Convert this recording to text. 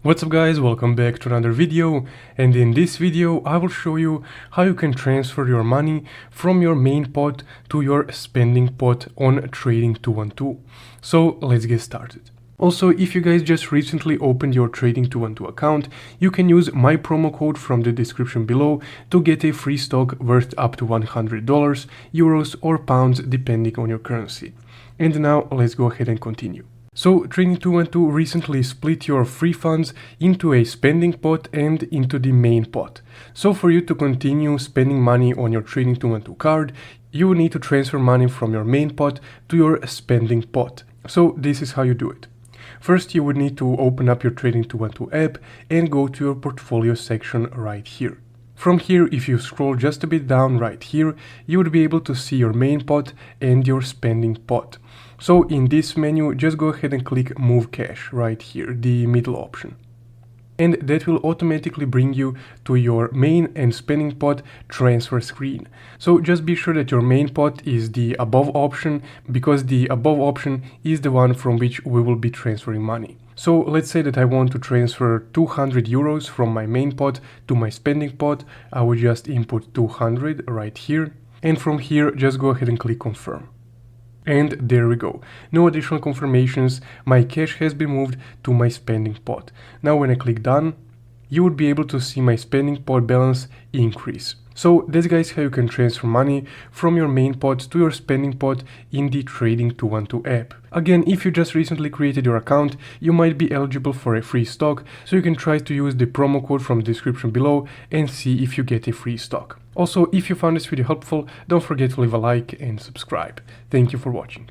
What's up guys, welcome back to another video, and in this video I will show you how you can transfer your money from your main pot to your spending pot on Trading212. So let's get started. Also, if you guys just recently opened your Trading212 account, you can use my promo code from the description below to get a free stock worth up to $100, euros or pounds depending on your currency. And now let's go ahead and continue. So Trading212 recently split your free funds into a spending pot and into the main pot. So for you to continue spending money on your Trading212 card, you will need to transfer money from your main pot to your spending pot. So this is how you do it. First, you would need to open up your Trading212 app and go to your portfolio section right here. From here, if you scroll just a bit down right here, you would be able to see your main pot and your spending pot. So in this menu, just go ahead and click Move Cash right here, the middle option. And that will automatically bring you to your main and spending pot transfer screen. So just be sure that your main pot is the above option, because the above option is the one from which we will be transferring money. So let's say that I want to transfer 200 euros from my main pot to my spending pot. I would just input 200 right here. And from here, just go ahead and click confirm. And there we go. No additional confirmations. My cash has been moved to my spending pot. Now when I click done, you would be able to see my spending pot balance increase. So that's guys how you can transfer money from your main pot to your spending pot in the Trading212 app. Again, if you just recently created your account, you might be eligible for a free stock, so you can try to use the promo code from the description below and see if you get a free stock. Also, if you found this video helpful, don't forget to leave a like and subscribe. Thank you for watching.